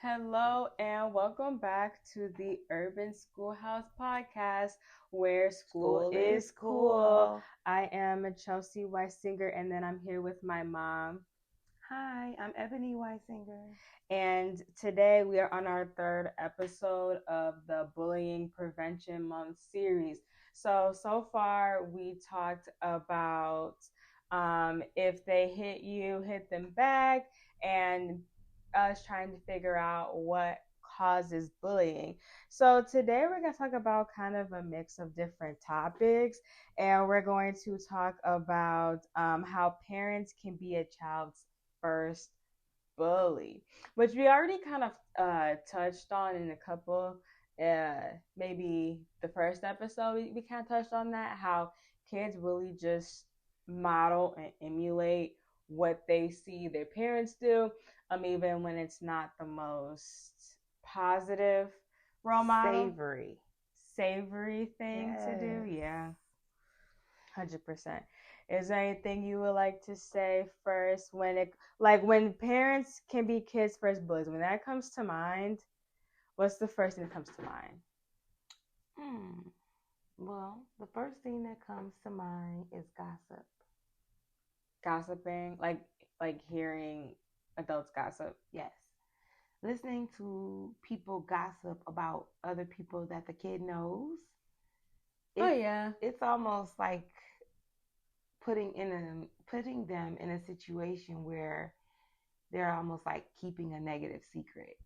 Hello and welcome back to the Urban Schoolhouse podcast where school School is is cool. cool. I am Chelsea Weisinger and then I'm here with my mom. Hi, I'm Ebony Weisinger. And today we are on our third episode of the Bullying Prevention Month series. So far we talked about if they hit you, hit them back, and us trying to figure out what causes bullying. So today we're going to talk about kind of a mix of different topics, and we're going to talk about how parents can be a child's first bully, which we already kind of touched on in a couple, maybe the first episode. We kind of touched on that, how kids really just model and emulate what they see their parents do, even when it's not the most positive role model. Savory thing to do. Yes. Yeah, 100%. Is there anything you would like to say first when parents can be kids' first bullies? When that comes to mind, what's the first thing that comes to mind? Well, the first thing that comes to mind is gossip. Gossiping, like hearing adults gossip. Yes. Listening to people gossip about other people that the kid knows. Oh yeah. It's almost like putting them in a situation where they're almost like keeping a negative secret.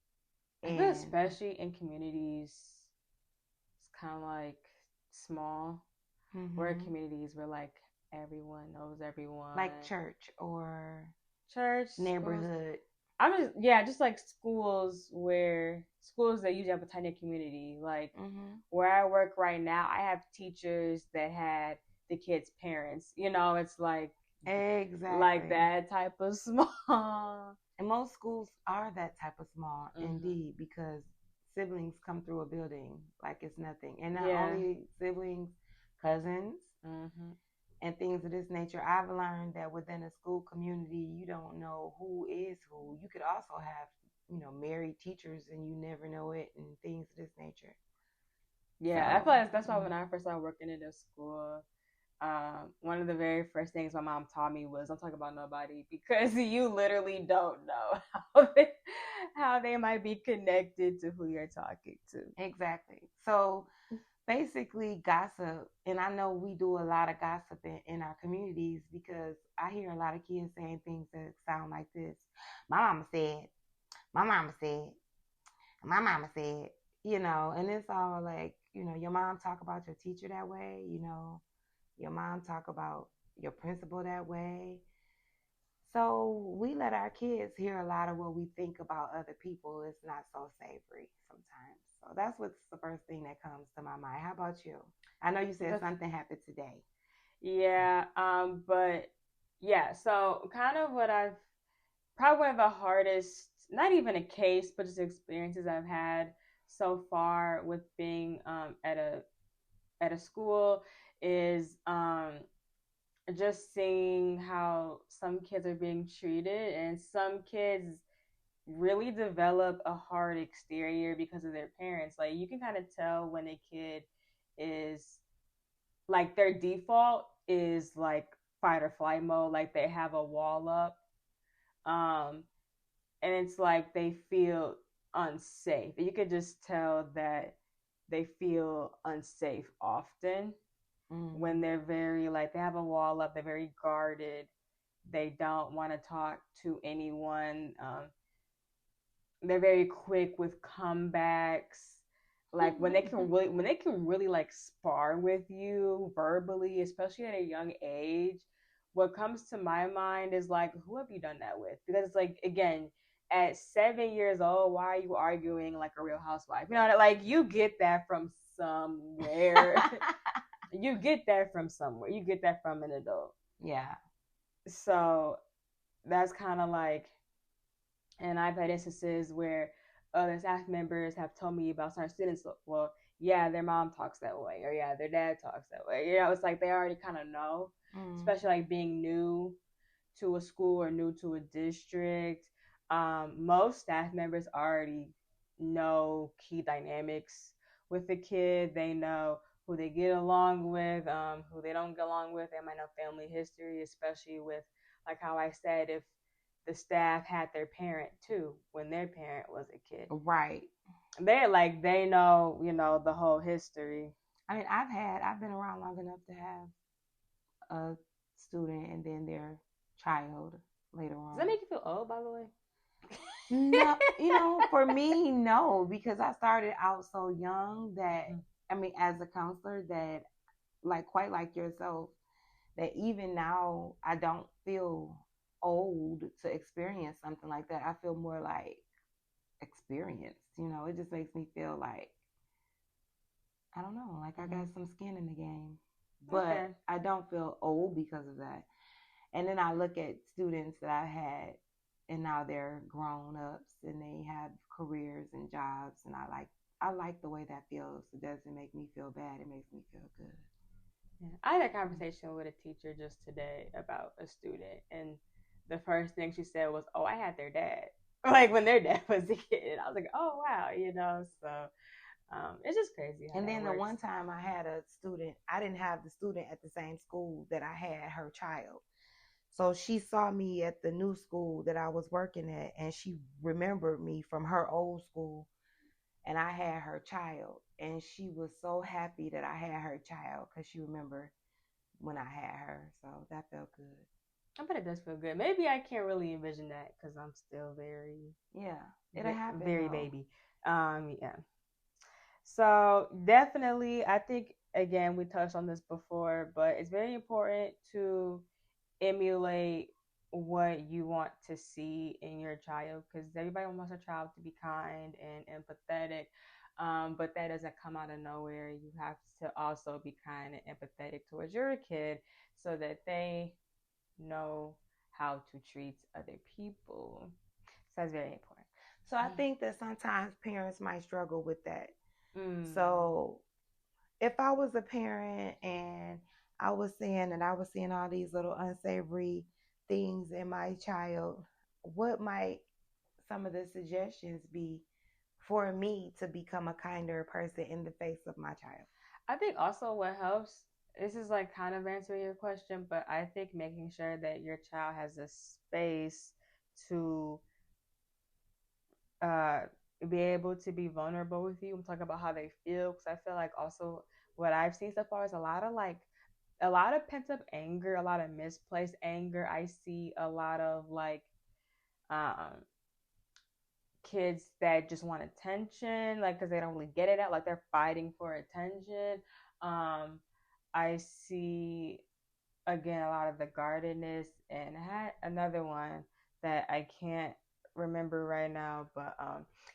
I feel especially in communities, it's kind of like small, where communities where like everyone knows everyone, like church or Schools. neighborhood. Just like schools that usually have a tight knit community. Like where I work right now, I have teachers that had the kids' parents. It's like Exactly like that type of small. And most schools are that type of small, indeed, because siblings come through a building like it's nothing. And not only siblings, cousins, and things of this nature. I've learned that within a school community, you don't know who is who. You could also have, married teachers and you never know it and things of this nature. Yeah, I feel like that's why when I first started working in a school, one of the very first things my mom taught me was don't talk about nobody, because you literally don't know how they might be connected to who you're talking to. Exactly. So basically gossip, and I know we do a lot of gossip in our communities because I hear a lot of kids saying things that sound like this. My mama said, my mama said, my mama said, and it's all like, your mom talk about your teacher that way, your mom talk about your principal that way. So we let our kids hear a lot of what we think about other people. It's not so savory sometimes. So that's what's the first thing that comes to my mind. How about you? I know you said something happened today. Yeah, but yeah, so kind of what I've probably one of the hardest, not even a case, but just experiences I've had so far with being at a school is just seeing how some kids are being treated, and some kids really develop a hard exterior because of their parents. Like you can kind of tell when a kid is like their default is like fight or flight mode, like they have a wall up. And it's like they feel unsafe. You could just tell that they feel unsafe often when they're very like they have a wall up, they're very guarded, they don't want to talk to anyone. They're very quick with comebacks. Like when they can really like spar with you verbally, especially at a young age. What comes to my mind is like, who have you done that with? Because it's like, again, at 7 years old, why are you arguing like a real housewife? Like you get that from somewhere. You get that from somewhere. You get that from an adult. Yeah. So that's kind of like, and I've had instances where other staff members have told me about certain students. Well, yeah, their mom talks that way, or yeah, their dad talks that way. It's like they already kind of know, especially like being new to a school or new to a district. most staff members already know key dynamics with the kid. They know who they get along with, who they don't get along with. They might know family history, especially with, like how I said, if the staff had their parent too when their parent was a kid. Right. They know, the whole history. I mean, I've been around long enough to have a student and then their child later Does that on. make you feel old, by the way? No, for me, no, because I started out so young that, I mean, as a counselor, that like quite like yourself, that even now I don't feel old to experience something like that. I feel more like experienced. It just makes me feel like, I don't know, like I got some skin in the game. But Okay. I don't feel old because of that. And then I look at students that I had, and now they're grown ups and they have careers and jobs, and I like the way that feels. It doesn't make me feel bad. It makes me feel good. Yeah. I had a conversation with a teacher just today about a student, and the first thing she said was, "Oh, I had their dad." Like when their dad was a kid, and I was like, "Oh wow." So it's just crazy how And that then the works. one time I had a student, I didn't have the student at the same school that I had her child. So she saw me at the new school that I was working at, and she remembered me from her old school, and I had her child. And she was so happy that I had her child because she remembered when I had her. So that felt good. I bet it does feel good. Maybe I can't really envision that because I'm still very, Yeah, it'll happen very though. baby. Yeah. So definitely, I think again we touched on this before, but it's very important to emulate what you want to see in your child because everybody wants a child to be kind and empathetic. But that doesn't come out of nowhere. You have to also be kind and empathetic towards your kid so that they know how to treat other people. So that's very important. So I think that sometimes parents might struggle with that. Mm. So if I was a parent and I was seeing all these little unsavory things in my child, what might some of the suggestions be for me to become a kinder person in the face of my child? I think also what helps, this is like kind of answering your question, but I think making sure that your child has a space to uh, be able to be vulnerable with you and talk about how they feel. Because I feel like also what I've seen so far is a lot of pent up anger, a lot of misplaced anger. I see a lot of um, kids that just want attention, like because they don't really get it out, like they're fighting for attention. Um, I see again a lot of the guardedness, and I had another one that I can't remember right now, but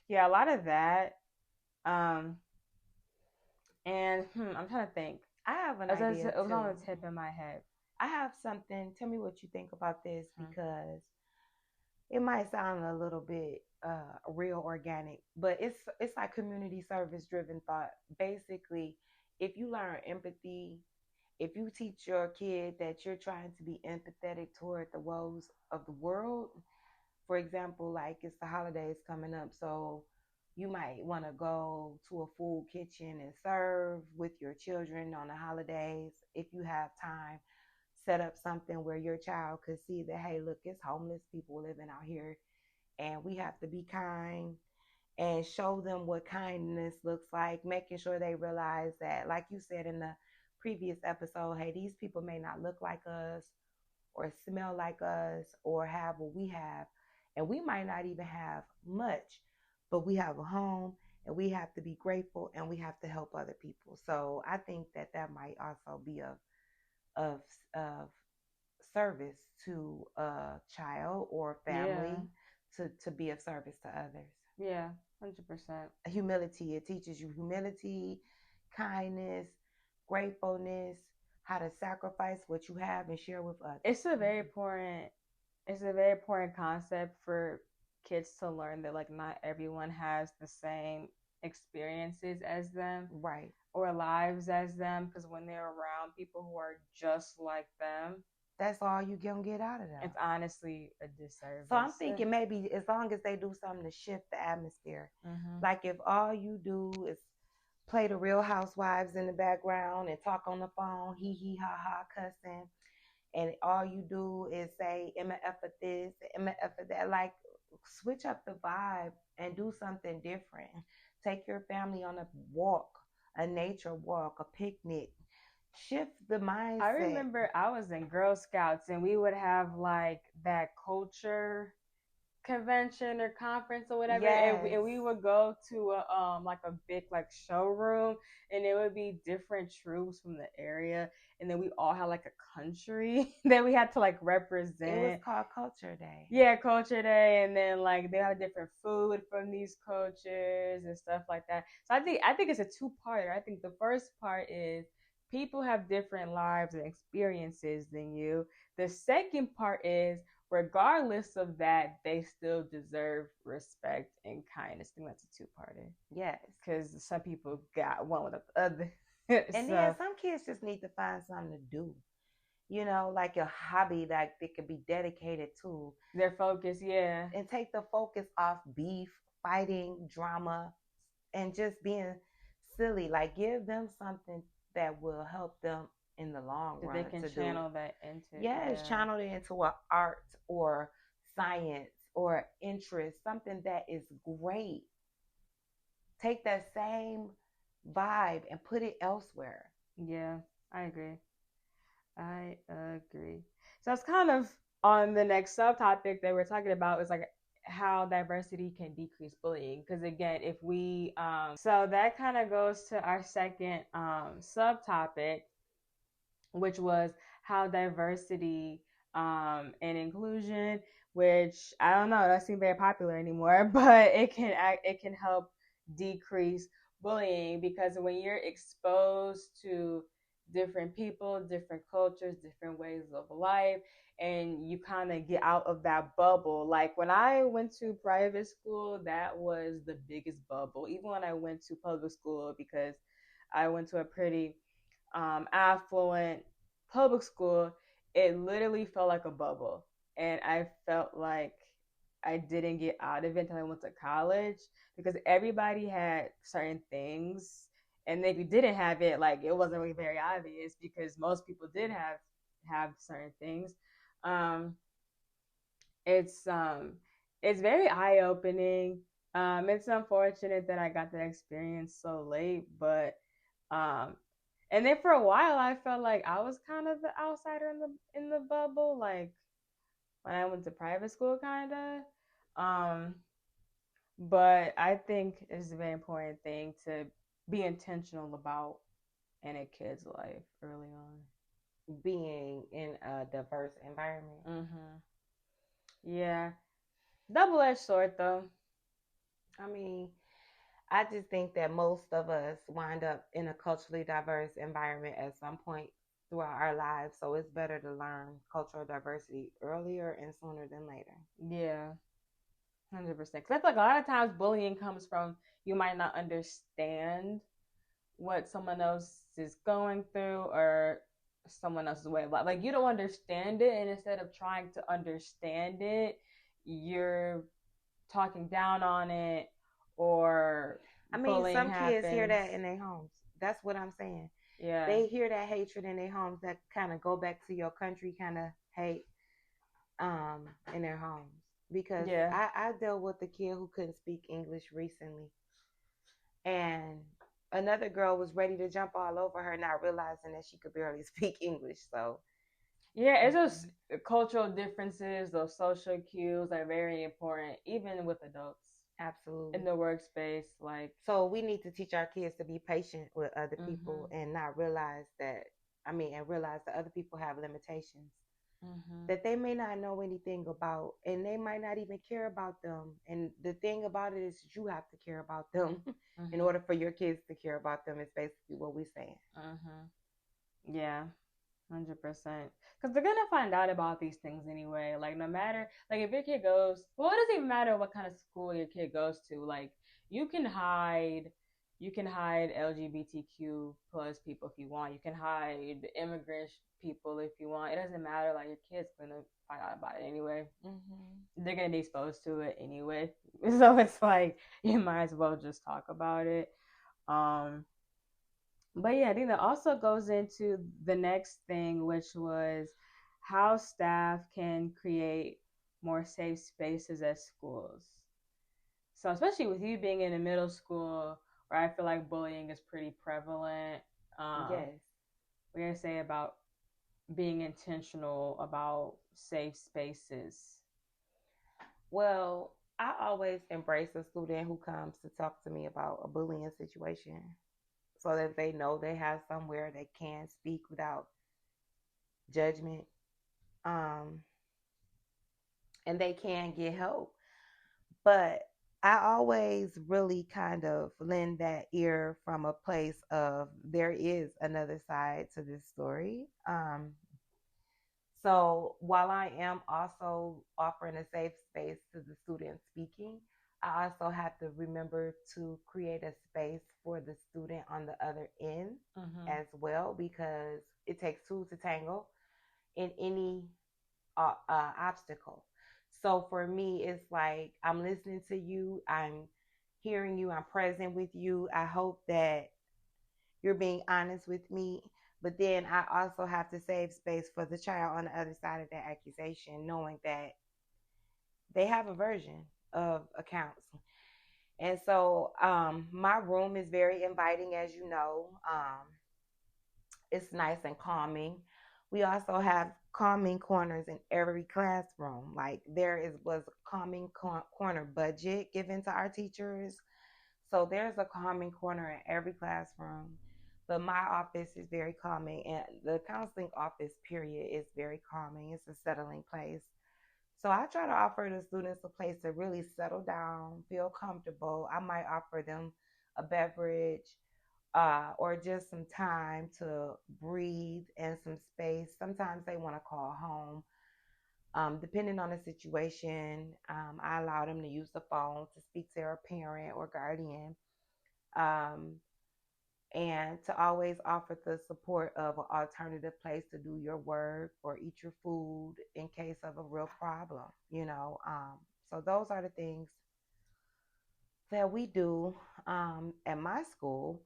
yeah, a lot of that. Um, and I'm trying to think. I have an It was, idea it was on too. the tip of my head. I have something. Tell me what you think about this Hmm. because it might sound a little bit real organic, but it's like community service driven thought. Basically, if you learn empathy, if you teach your kid that you're trying to be empathetic toward the woes of the world, for example, like it's the holidays coming up, so you might want to go to a full kitchen and serve with your children on the holidays. If you have time, set up something where your child could see that, hey, look, it's homeless people living out here and we have to be kind and show them what kindness looks like, making sure they realize that, like you said in the previous episode, hey, these people may not look like us or smell like us or have what we have. And we might not even have much, but we have a home and we have to be grateful and we have to help other people. So I think that that might also be of service to a child or Yeah, family to be of service to others. yeah, 100%. Humility, it teaches you humility, kindness, gratefulness, how to sacrifice what you have and share with others. It's a very important. It's a very important concept for kids to learn that like not everyone has the same experiences as them Right. or lives as them because when they're around people who are just like them, That's all you gonna get out of them. It's honestly a So I'm disservice. thinking maybe as long as they do something to shift the atmosphere, Mm-hmm. like if all you do is play the Real Housewives in the background and talk on the phone, hee hee ha ha cussing, and all you do is say MF at this, MF at that, like switch up the vibe and do something different. Take your family on a walk, a nature walk, a picnic. Shift the I mindset. remember I was in Girl Scouts and we would have like that culture convention or conference or whatever, Yes. and we would go to a like a big like showroom, and it would be different troops from the area, and then we all had like a country that we had to like It was represent. called Culture Day. Yeah, culture day, and then like they have different food from these cultures and stuff like that. So I think it's a two-parter. I think the first part is people have different lives and experiences than you. The second part is regardless of that, they still deserve respect and kindness. I think that's a two-parter Yes. because some people got one with the other. And then So some kids just need to find something to do. Like a hobby that they could be dedicated to their focus, yeah. and take the focus off beef, fighting, drama, and just being silly. Like give them something that will help them in the long That run they can to do. channel that into. Yes, Yeah. channel it into a art or science or interest, something that is great. Take that same vibe and put it elsewhere. Yeah, I agree. I agree. So it's kind of on the next subtopic that we're talking about is like how diversity can decrease bullying. Because again, if we so that kind of goes to our second subtopic, which was how diversity and inclusion, which I don't know, that seems very popular anymore, but it can help decrease bullying because when you're exposed to different people, different cultures, different ways of life, and you kind of get out of that bubble. Like when I went to private school, that was the biggest bubble. Even when I went to public school, because I went to a pretty affluent public school, it literally felt like a bubble. And I felt like I didn't get out of it until I went to college because everybody had certain things. And if you didn't have it, like it wasn't really very obvious because most people did have certain things. Um, it's it's very eye opening. It's unfortunate that I got that experience so late, but um, and then for a while I felt like I was kind of the outsider in the bubble, like when I went to private school, kind of. But I think it's a very important thing to be intentional about in a kid's life early on. Being in a diverse environment. Mm-hmm. Yeah, double-edged sword though. I mean, I just think that most of us wind up in a culturally diverse environment at some point throughout our lives. So it's better to learn cultural diversity earlier and sooner than later. Yeah, 100%. Because I feel like a lot of times bullying comes from you might not understand what someone else is going through or someone else's way of life. Like you don't understand it, and instead of trying to understand it, you're talking down on it or I mean, bullying some kids hear happens. that in their homes. That's what I'm saying. Yeah. They hear that hatred in their homes that kind of go back to your country kind of hate in their homes. Because Yeah. I dealt with a kid who couldn't speak English recently. And another girl was ready to jump all over her, not realizing that she could barely speak English. So yeah, it's just cultural differences, those social cues are very important, even with adults. Absolutely. In the workspace, like. So we need to teach our kids to be patient with other people and not realize that, and realize that other people have limitations that they may not know anything about, and they might not even care about them. And the thing about it is you have to care about them in order for your kids to care about them, is basically what we're saying. Yeah. 100%. Because they're gonna find out about these things anyway. Like no matter, like if your kid goes, well, it doesn't even matter what kind of school your kid goes to. Like you can hide you can hide LGBTQ plus people if you want. You can hide immigrant people if you want. It doesn't matter. Like your kid's gonna find out about it anyway. Mm-hmm. They're gonna be exposed to it anyway. So it's like you might as well just talk about it. Um, but yeah, I think that also goes into the next thing, which was how staff can create more safe spaces at schools. So especially with you being in a middle school where I feel like bullying is pretty prevalent, Yes. we're gonna say about being intentional about safe spaces. Well, I always embrace a student who comes to talk to me about a bullying situation so that they know they have somewhere they can speak without judgment. Um, and they can get help. But I always really kind of lend that ear from a place of there is another side to this story. So while I am also offering a safe space to the student speaking, I also have to remember to create a space for the student on the other end Mm-hmm. as well, because it takes two to tangle in any obstacle. So for me, it's like I'm listening to you, I'm hearing you, I'm present with you. I hope that you're being honest with me. But then I also have to save space for the child on the other side of that accusation, knowing that they have a version of accounts. And so my room is very inviting, as you know. It's nice and calming. We also have calming corners in every classroom. Like there is was a calming corner budget given to our teachers. So there's a calming corner in every classroom. But my office is very calming, and the counseling office, period, is very calming. It's a settling place. So I try to offer the students a place to really settle down, feel comfortable. I might offer them a beverage, or just some time to breathe and some space. Sometimes they want to call home. Depending on the situation, I allow them to use the phone to speak to their parent or guardian, um, and to always offer the support of an alternative place to do your work or eat your food in case of a real problem. So those are the things that we do at my school.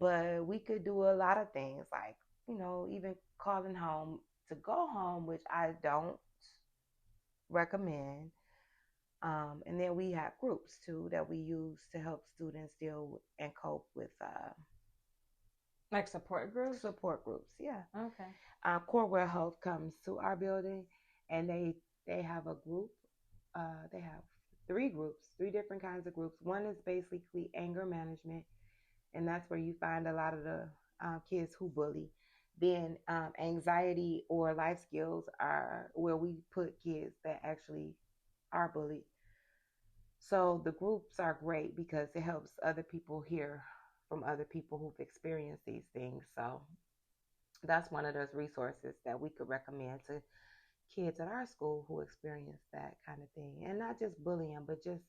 But we could do a lot of things like, even calling home to go home, which I don't recommend. And then we have groups too that we use to help students deal and cope with Like support groups? support groups. Yeah. Okay. Corewell Health comes to our building, and they have a group. They have three groups, three different kinds of groups. One is basically anger management, and that's where you find a lot of the kids who bully. Then anxiety or life skills are where we put kids that actually are bullied. So the groups are great because it helps other people hear from other people who've experienced these things. So that's one of those resources that we could recommend to kids at our school who experience that kind of thing. And not just bullying, but just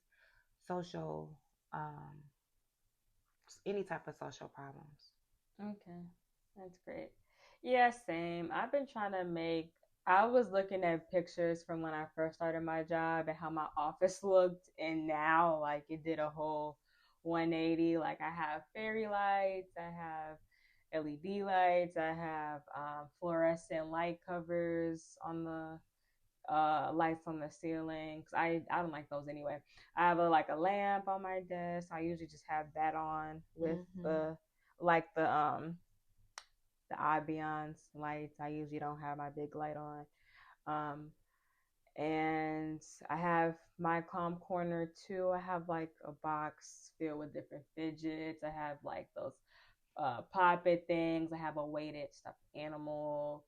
social, um, any type of social problems. Okay. That's great. Yeah, same. I've been trying to make I was looking at pictures from when I first started my job and how my office looked, and now like it did a whole 180. Like I have fairy lights, I have LED lights, I have fluorescent light covers on the lights on the ceiling. 'Cause I don't like those anyway. I have like a lamp on my desk. I usually just have that on with Mm-hmm. the like the ambiance lights. I usually don't have my big light on. Um, and I have my calm corner too. I have like a box filled with different fidgets. I have like those puppet things. I have a weighted stuffed animal.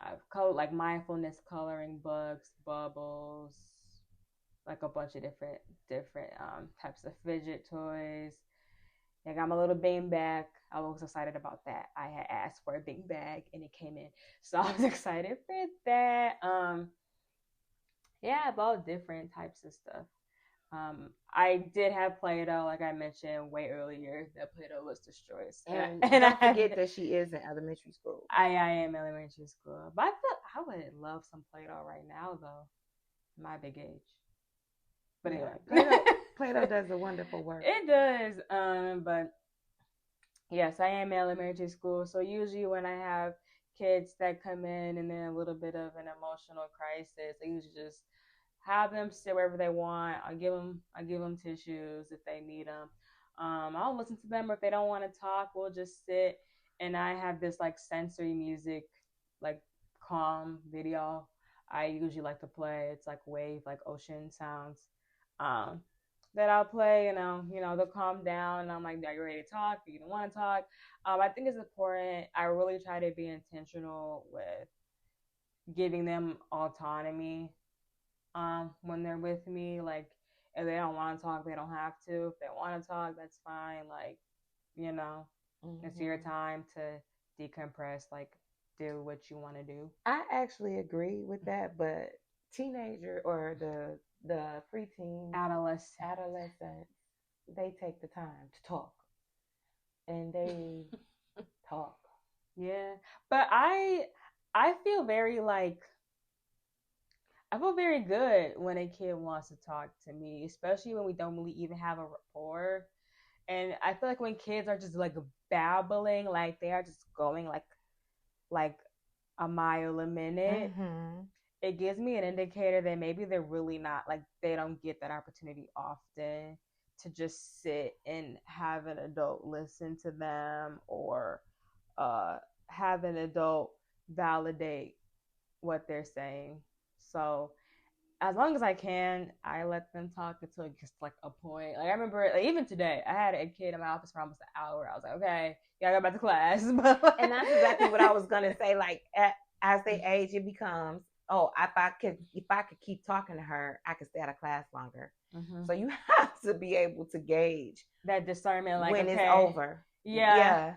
I've like mindfulness coloring books, bubbles, like a bunch of different types of fidget toys. I got my little bean bag. I was excited about that. I had asked for a big bag and it came in, so I was excited for that. Yeah, about different types of stuff. I did have Play-Doh, like I mentioned way earlier. That Play-Doh was destroyed, And and don't forget that she is in elementary school. I am elementary school, but I would love some Play-Doh right now though. My big age. But Yeah, anyway, Play-Doh does a wonderful work. it does. But yes, I am in elementary school, so usually when I have kids that come in and they're a little bit of an emotional crisis, I usually just have them sit wherever they want. I give them tissues if they need them. I'll listen to them, or if they don't want to talk, we'll just sit. And I have this like sensory music, like calm video. I usually like to play. It's like wave, like ocean sounds. Um, that I'll play, and they'll calm down. And I'm like, are you ready to talk? Do you want to talk? I think it's important. I really try to be intentional with giving them autonomy when they're with me. Like, if they don't want to talk, they don't have to. If they want to talk, that's fine. Like, you know, it's your time to decompress. Like, do what you want to do. I actually agree with that, but teenager or the preteen adolescents, they take the time to talk, and they talk. Yeah, but I feel very like I feel very good when a kid wants to talk to me, especially when we don't really even have a rapport. And I feel like when kids are just like babbling, like they are just going like a mile a minute, Mm-hmm. it gives me an indicator that maybe they're really not like they don't get that opportunity often to just sit and have an adult listen to them, or uh, have an adult validate what they're saying. So as long as I can, I let them talk until it gets like a point. Like I remember, like, even today, I had a kid in my office for almost an hour. I was like, okay, yeah, I go back to class. And that's exactly what I was gonna say. Like as they age, it becomes, oh, if I could keep talking to her, I could stay out of class longer. Mm-hmm. So you have to be able to gauge that discernment, like when okay, it's over. Yeah,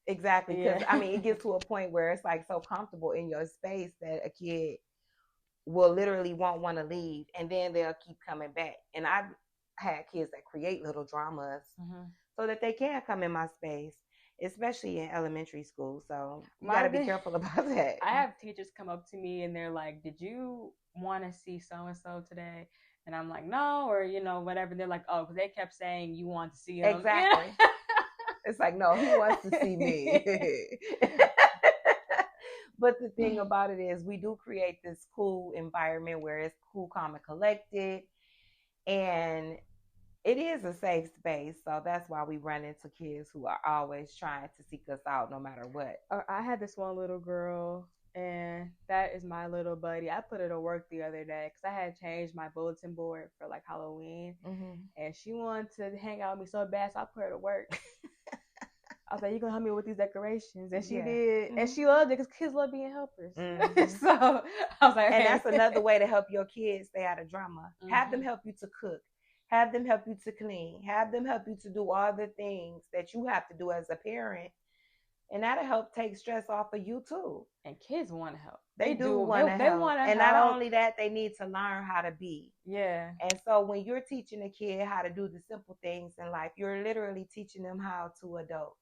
exactly. Because I mean, it gets to a point where it's like so comfortable in your space that a kid will literally won't want to leave, and then they'll keep coming back. And I've had kids that create little dramas so that they can come in my space, especially in elementary school. So you got to be careful about that. I have teachers come up to me and they're like, "Did you want to see so and so today?" And I'm like, "No," or whatever. They're like, "Oh, because they kept saying you want to see him." Exactly. It's like, no, he wants to see me. But the thing about it is, we do create this cool environment where it's cool, calm, and collected, and it is a safe space. So that's why we run into kids who are always trying to seek us out, no matter what. I had this one little girl, and that is my little buddy. I put her to work the other day because I had changed my bulletin board for like Halloween, and she wanted to hang out with me so bad, so I put her to work. I was like, "You gonna help me with these decorations?" And she did, and she loved it because kids love being helpers. So I was like, and that's another way to help your kids stay out of drama. Have them help you to cook. Have them help you to clean. Have them help you to do all the things that you have to do as a parent. And that'll help take stress off of you too. And kids want to help. They do want to help. They want to help. And not only that, they need to learn how to be. Yeah. And so when you're teaching a kid how to do the simple things in life, you're literally teaching them how to adult,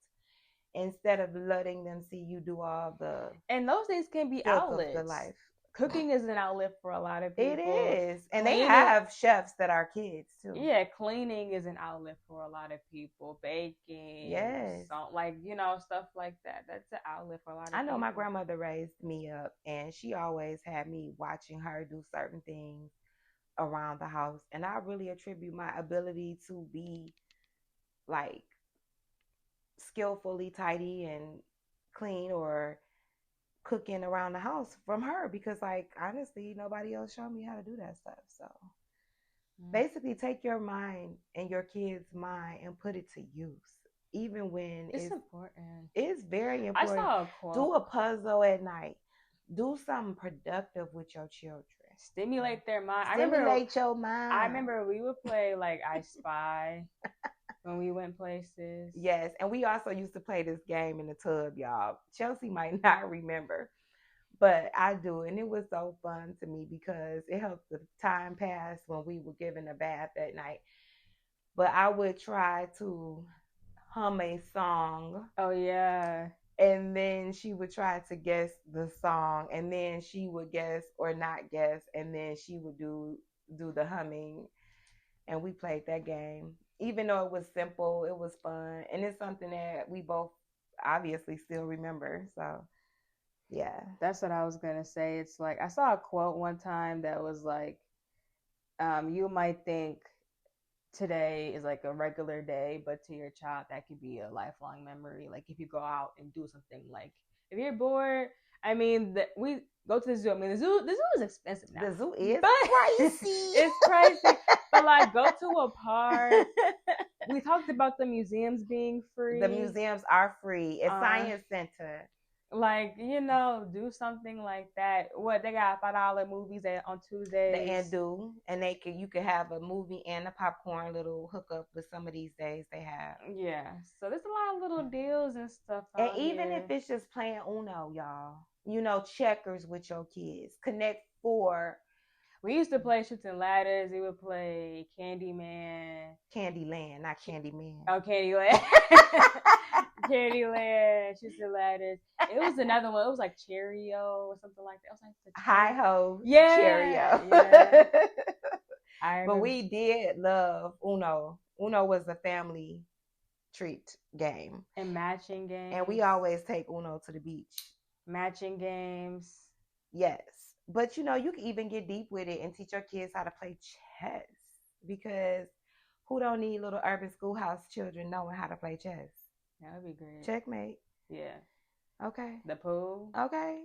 instead of letting them see you do all the. And those things can be outlets. Of the life. Cooking is an outlet for a lot of people. It is. And they have chefs that are kids too. Yeah, cleaning is an outlet for a lot of people. Baking. Yes. Stuff like that. That's an outlet for a lot of people. I know people. my grandmother raised me up, and she always had me watching her do certain things around the house. And I really attribute my ability to be like skillfully tidy and clean or cooking around the house from her, because like honestly nobody else showed me how to do that stuff. So basically take your mind and your kids' mind and put it to use, even when it's important. It's very important. I saw a quote. Do a puzzle at night. Do something productive with your children. Stimulate their mind. Stimulate your mind. I remember we would play like I Spy when we went places. Yes, and we also used to play this game in the tub, y'all. Chelsea might not remember, But I do, and it was so fun to me because it helped the time pass when we were given a bath at night. But I would try to hum a song, Oh yeah. and then she would try to guess the song, and then she would guess or not guess, and then she would do the humming, and we played that game. Even though it was simple, it was fun, and it's something that we both obviously still remember. So yeah. That's what I was gonna say. It's like I saw a quote one time that was like, you might think today is like a regular day, but to your child that could be a lifelong memory. Like if you go out and do something, like if you're bored, I mean, we go to the zoo. I mean, the zoo is expensive now. The zoo is but pricey. it's pricey. But like, go to a park. We talked about the museums being free. The museums are free. It's Science Center. Like, do something like that. What they got $5 movies on Tuesdays. And you could have a movie and a popcorn little hookup with some of these days they have. Yeah, so there's a lot of little deals and stuff. And even if it's just playing Uno, y'all, checkers with your kids. Connect 4. We used to play Chutes and Ladders. We would play Candyland, not Candyman. Oh, Candyland. Candyland, Chutes and Ladders. It was another one. It was like Cheerio or something like that. It was like Hi Ho. Yeah. Cheerio. Yeah. But we did love Uno. Uno was a family treat game. And matching games. And we always take Uno to the beach. Matching games. Yes. But you can even get deep with it and teach your kids how to play chess, because who don't need little urban schoolhouse children knowing how to play chess? That would be great. Checkmate. Yeah. Okay. The pool. Okay.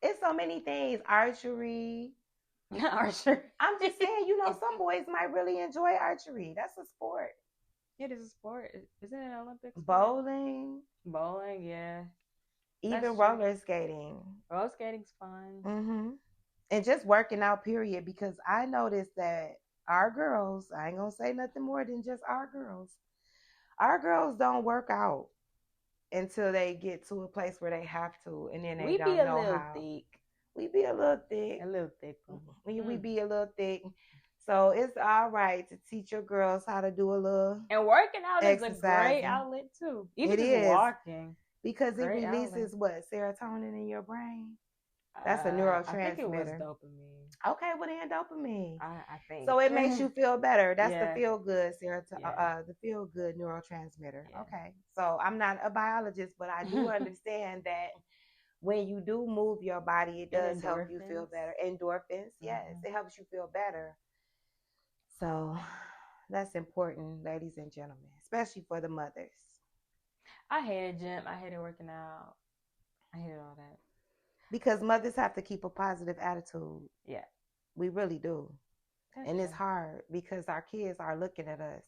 It's so many things. Archery. Archery. I'm just saying, some boys might really enjoy archery. That's a sport. It is a sport. Isn't it an Olympic sport? Bowling, yeah. Even roller skating. Roller skating's fun. Mm-hmm. And just working out, period. Because I noticed that our girls, I ain't gonna say nothing more than just our girls don't work out until they get to a place where they have to, and then they don't know how. We be a little thick. A little thick. We be a little thick. So it's all right to teach your girls how to do a little. And working out is a great outlet too. Even just walking. Because it releases serotonin in your brain. That's a neurotransmitter. I think it was dopamine. Okay, well then dopamine. I think. So it makes you feel better. That's the feel good serotonin, the feel good neurotransmitter. Yeah. Okay. So I'm not a biologist, but I do understand that when you do move your body, it does help you feel better. Endorphins, yes, it helps you feel better. So that's important, ladies and gentlemen, especially for the mothers. I hated gym. I hated working out. I hated all that. Because mothers have to keep a positive attitude. Yeah. We really do. And it's hard because our kids are looking at us.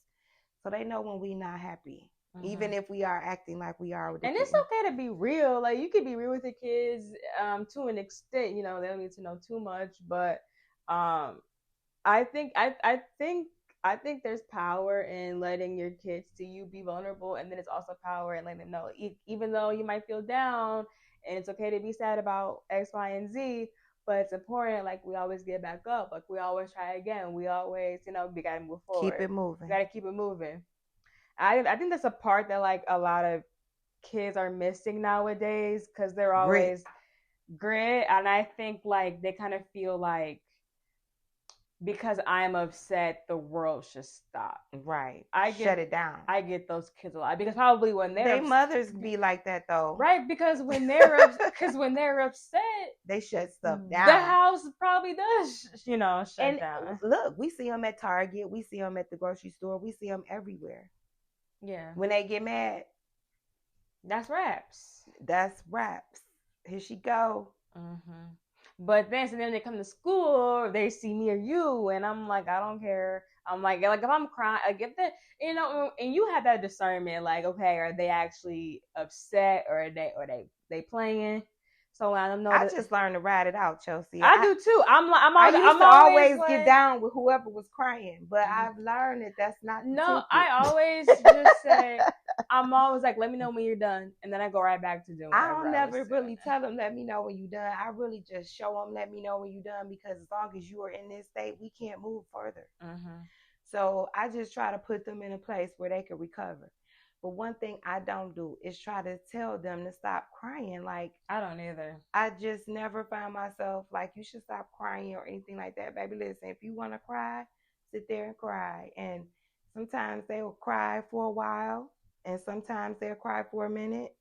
So they know when we're not happy. Mm-hmm. Even if we are acting like we are with the kids. It's okay to be real. Like, you can be real with the kids to an extent. They don't need to know too much. But I think there's power in letting your kids see you be vulnerable, and then it's also power in letting them know, even though you might feel down, and it's okay to be sad about X, Y, and Z, but it's important. Like, we always get back up. Like, we always try again. We always, we gotta move forward. Keep it moving. We gotta keep it moving. I think that's a part that like a lot of kids are missing nowadays, because they're always grit, and I think like they kind of feel like, because I'm upset, the world should stop. Right. Shut it down. I get those kids a lot, because probably when their mothers be like that though. Right, because when they're upset, they shut stuff down. The house probably does, shut down. Look, we see them at Target, we see them at the grocery store, we see them everywhere. Yeah. When they get mad, that's raps. Here she go. Mm-hmm. But then they come to school, they see me or you, and I'm like, I don't care. I'm like if I'm crying, like if that, and you have that discernment, like, okay, are they actually upset, or are they playing? So when I know I that just learned to ride it out, Chelsea. I do too. I used I'm to always always like, get down with whoever was crying, but mm, I've learned that that's not the no, ticket. I always just say, I'm always like, let me know when you're done, and then I go right back to doing I whatever don't I was never doing. really tell them, let me know when you're done. I really just show them, let me know when you're done, because as long as you are in this state, we can't move further. Mm-hmm. So I just try to put them in a place where they can recover. But one thing I don't do is try to tell them to stop crying. Like, I don't either. I just never find myself like, you should stop crying or anything like that. Baby, listen, if you want to cry, sit there and cry. And sometimes they will cry for a while, and sometimes they'll cry for a minute.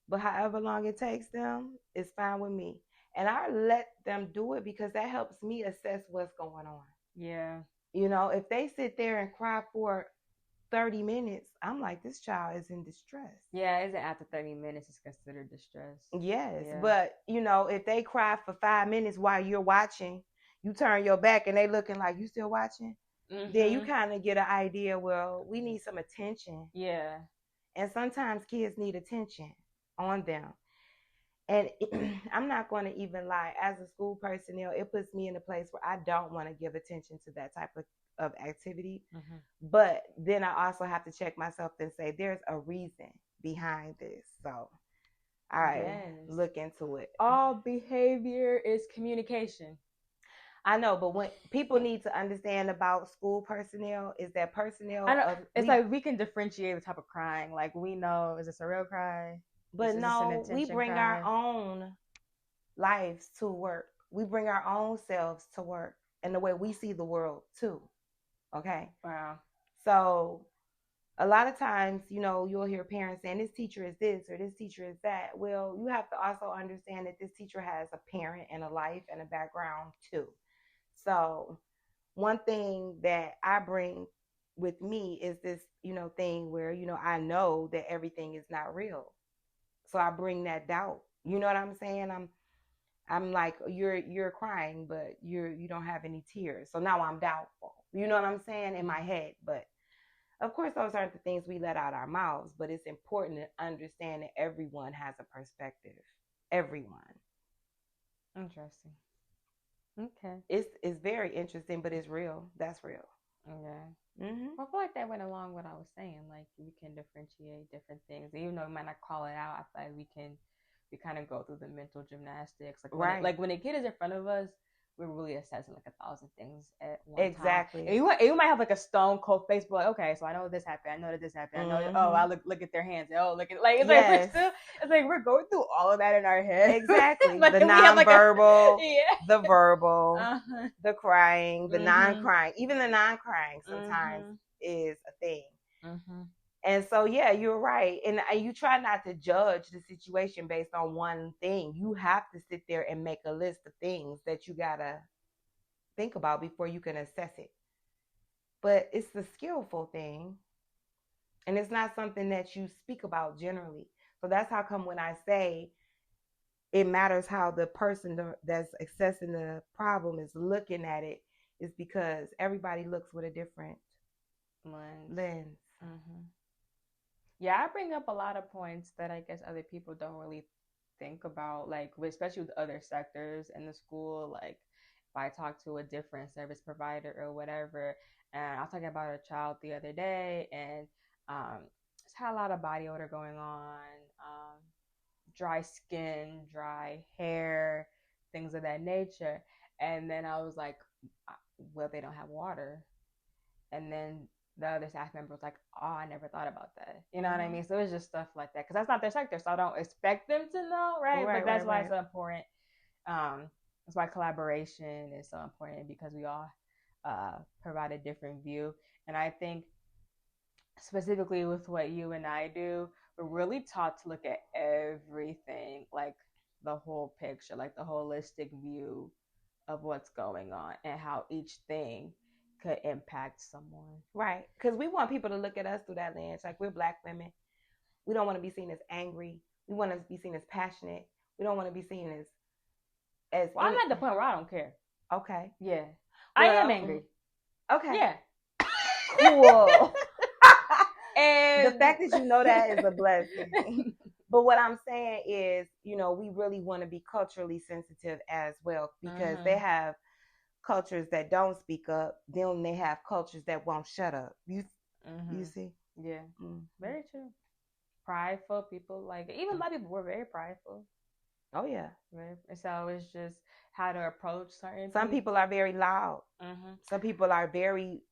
But however long it takes them, it's fine with me. And I let them do it because that helps me assess what's going on. Yeah. You know, if they sit there and cry for 30 minutes, I'm like, this child is in distress. Yeah, is it after 30 minutes is considered distress? Yes, Yeah. but you know, if they cry for 5 minutes while you're watching, you turn your back and they looking like, you still watching, then you Mm-hmm. kind of get an idea. Well, we need some attention, Yeah. and sometimes kids need attention on them. And I'm not going to even lie. As a school personnel, it puts me in a place where I don't want to give attention to that type of activity. Mm-hmm. But then I also have to check myself and say, there's a reason behind this. So I Yes. look into it. All behavior is communication. I know, but when people need to understand about school personnel is that I personnel know of it's like we can differentiate the type of crying. Like we know, is this a real cry? but Is this an no, we intention bring our cry? own lives to work. We bring our own selves to work and the way we see the world too. Okay. Wow. So a lot of times, you know, you'll hear parents saying this teacher is this or this teacher is that. Well, you have to also understand that this teacher has a parent and a life and a background too. So one thing that I bring with me is this, you know, thing where, you know, I know that everything is not real. So I bring that doubt. You know what I'm saying? I'm like, you're crying, but you don't have any tears. So now I'm doubtful. You know what I'm saying in my head? But of course, those aren't the things we let out our mouths, but it's important to understand that everyone has a perspective. Everyone. Interesting. Okay. It's very interesting, but it's real. That's real. Okay. Hmm. Well, I feel like that went along what I was saying. Like we can differentiate different things, even though we might not call it out. I feel like we kind of go through the mental gymnastics. Like Right. like when a kid is in front of us, we're really assessing like 1,000 things at one time. Exactly. And you might have like a stone cold face, but like, okay, so I know this happened. I know that this happened. I know. Mm-hmm. Oh, I look at their hands. Oh, look at like it's Yes. like we're still. It's like we're going through all of that in our head. Exactly. Like the we have like nonverbal, yeah. the verbal, Uh-huh. the crying, the Mhm. non-crying. Even the non-crying sometimes is a thing. And so, yeah, you're right. And you try not to judge the situation based on one thing. You have to sit there and make a list of things that you got to think about before you can assess it. But it's the skillful thing. And it's not something that you speak about generally. So that's how come when I say it matters how the person that's assessing the problem is looking at it, is because everybody looks with a different lens. Mm-hmm. Yeah, I bring up a lot of points that I guess other people don't really think about, like especially with other sectors in the school. Like if I talk to a different service provider or whatever, and I was talking about a child the other day, and just had a lot of body odor going on, dry skin, dry hair, things of that nature. And then I was like, well, they don't have water. And then the other staff member was like, oh, I never thought about that. You know what I mean? So it's just stuff like that. Because that's not their sector. So I don't expect them to know, right? But that's why it's so important. That's why collaboration is so important, because we all provide a different view. And I think specifically with what you and I do, we're really taught to look at everything, like the whole picture, like the holistic view of what's going on and how each thing could impact someone. Right. Because we want people to look at us through that lens. Like, we're Black women. We don't want to be seen as angry. We want to be seen as passionate. We don't want to be seen as well, I'm at the point where I don't care. Okay. Yeah. Well, I am angry. Okay. Yeah. Cool. And the fact that you know that is a blessing. But what I'm saying is, we really want to be culturally sensitive as well, because they Mm-hmm. have cultures that don't speak up, then they have cultures that won't shut up. You Mm-hmm. see? Yeah. Mm-hmm. Very true. Prideful people, like even my people were very prideful. Oh yeah. Right. So it's just how to approach certain Some people people. are very loud. Mm-hmm. Some people are very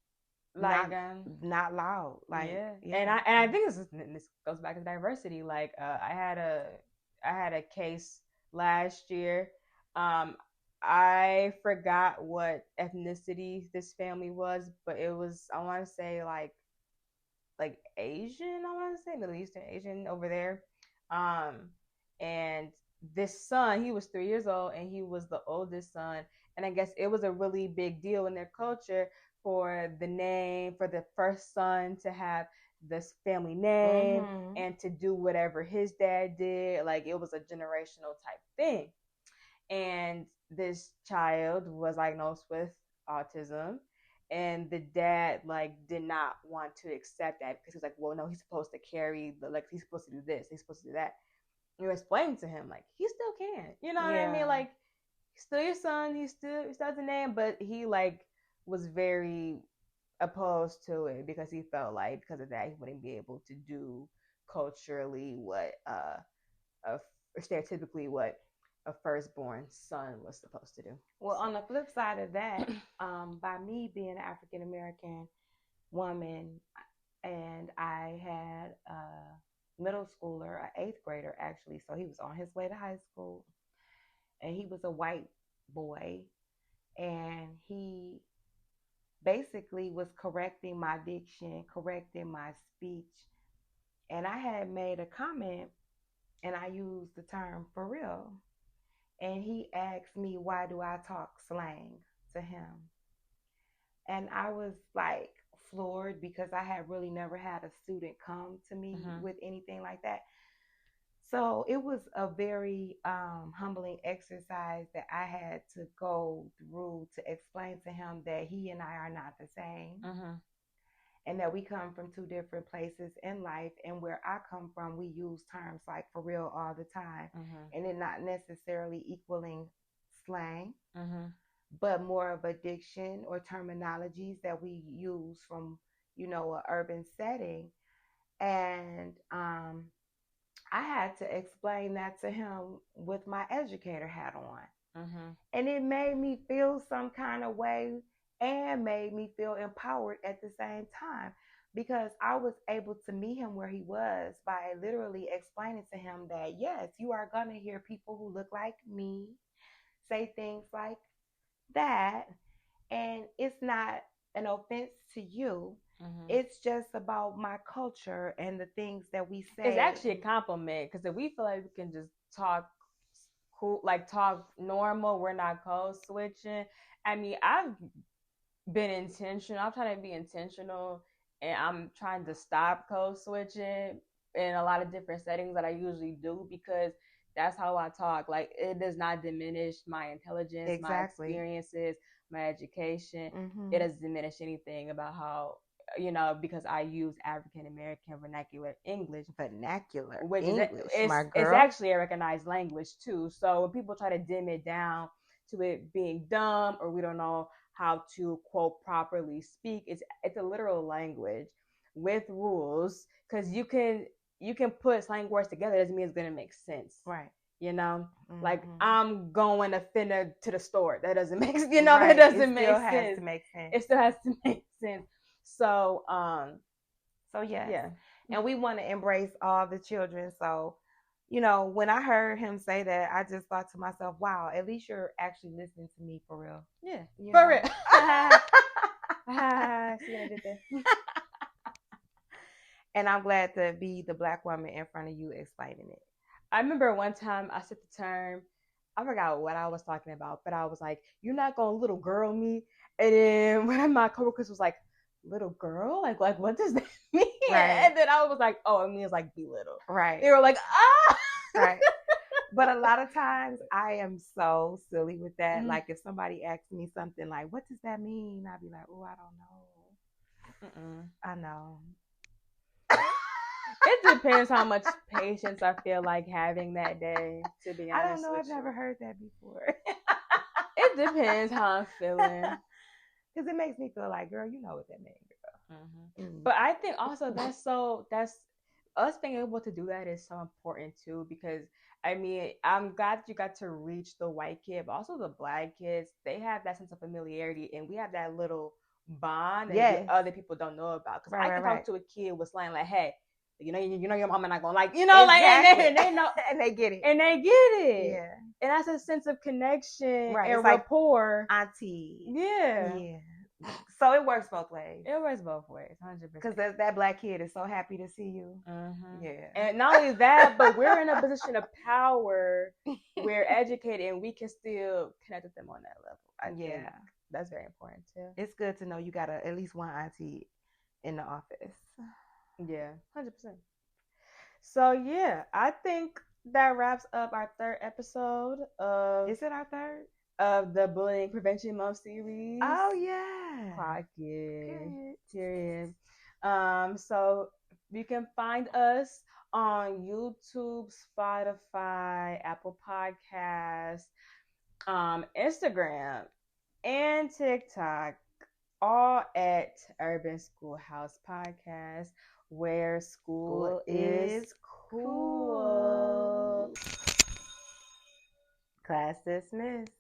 Like not not loud. Like, yeah, yeah. and I think this goes back to diversity. Like I had a case last year. Um, I forgot what ethnicity this family was, but it was, I want to say, like Asian. I want to say Middle Eastern Asian over there. Um, and this son, he was 3 years old, and he was the oldest son. And I guess it was a really big deal in their culture for the name, for the first son to have this family name Mm-hmm. and to do whatever his dad did. Like it was a generational type thing. And this child was diagnosed with autism, and the dad like did not want to accept that because he was like, well, no, he's supposed to carry the, like, he's supposed to do this, he's supposed to do that. And we explained to him like he still can, you know what I mean, Yeah. like he's still your son, he still has a name, but he like was very opposed to it because he felt like because of that he wouldn't be able to do culturally what uh stereotypically what a firstborn son was supposed to do. Well, So. on the flip side of that, by me being an African American woman, and I had a middle schooler, an eighth grader actually, so he was on his way to high school, and he was a white boy, and he basically was correcting my diction, correcting my speech, and I had made a comment, and I used the term for real, and he asked me why do I talk slang to him, and I was like floored because I had really never had a student come to me Mm-hmm. with anything like that. So it was a very humbling exercise that I had to go through to explain to him that he and I are not the same, Mm-hmm. and that we come from two different places in life. And where I come from, we use terms like for real all the time, Mm-hmm. and it not necessarily equaling slang, Mm-hmm. but more of a diction or terminologies that we use from, an urban setting. And I had to explain that to him with my educator hat on. Mm-hmm. And it made me feel some kind of way and made me feel empowered at the same time, because I was able to meet him where he was by literally explaining to him that, yes, you are going to hear people who look like me say things like that. And it's not an offense to you. Mm-hmm. It's just about my culture and the things that we It's say. actually a compliment because if we feel like we can just talk cool, like talk normal, we're not code switching. I mean, I've been intentional. I'm trying to be intentional, and I'm trying to stop code switching in a lot of different settings that I usually do because that's how I talk. Like it does not diminish my intelligence, my Exactly. experiences, my education. It Mm-hmm. doesn't diminish anything about how, because I use African American vernacular English, Vernacular which is English, my it's girl. actually a recognized language too. So when people try to dim it down to it being dumb or we don't know how to quote properly speak, it's a literal language with rules because you can put slang words together, doesn't mean it's gonna make sense. Right. You know, like Mm-hmm. I'm going to finna to the store. That doesn't make that Right. It doesn't make still has sense. to make sense. It still has to make sense. So So yes. yeah. And we want to embrace all the children. So, when I heard him say that, I just thought to myself, wow, at least you're actually listening to me for real. Yeah, You for know. real. See what I did there? And I'm glad to be the black woman in front of you explaining it. I remember one time I said the term, I forgot what I was talking about, but I was like, "You're not gonna little girl me," and then one of my coworkers was like, "Little girl? Like what does that mean?" Right. And then I was like, "Oh, it means like be little." Right. They were like, "Ah." Right. But a lot of times I am so silly with that. Mhm. Like if somebody asks me something like, "What does that mean?" I'd be like, "Oh, I don't know." Mm-mm. I know. It depends how much patience I feel like having that day, to be I don't honest know. with I've never you. heard that before. It depends how I'm feeling. Because it makes me feel like, girl, you know what that means, Mm-hmm. girl. But I think also that's us being able to do that is so important too, because I mean I'm glad you got to reach the white kid, but also the black kids. They have that sense of familiarity, and we have that little bond that Yes. other people don't know about. Because I can talk Right. to a kid with slang like, "Hey, you know your mama not gonna like, you know, Exactly. like, and they know, And they get it. and they get it, Yeah. and that's a sense of connection Right. and It's like rapport. auntie. Yeah, Yeah. So it works both ways. it works both ways, 100%. Because that black kid is so happy to see you. Mm-hmm. Yeah. And not only that, but we're in a position of power. We're educated, and we can still connect with them on that level. I think that's very important too. It's good to know you got at least one auntie in the office. Yeah, 100%. So yeah, I think that wraps up our third episode of. Is it our third? Of the Bullying Prevention Month series. Oh yeah. Clock it. Period. So you can find us on YouTube, Spotify, Apple Podcasts, Instagram, and TikTok, all at Urban Schoolhouse Podcast, where school is cool. Class dismissed.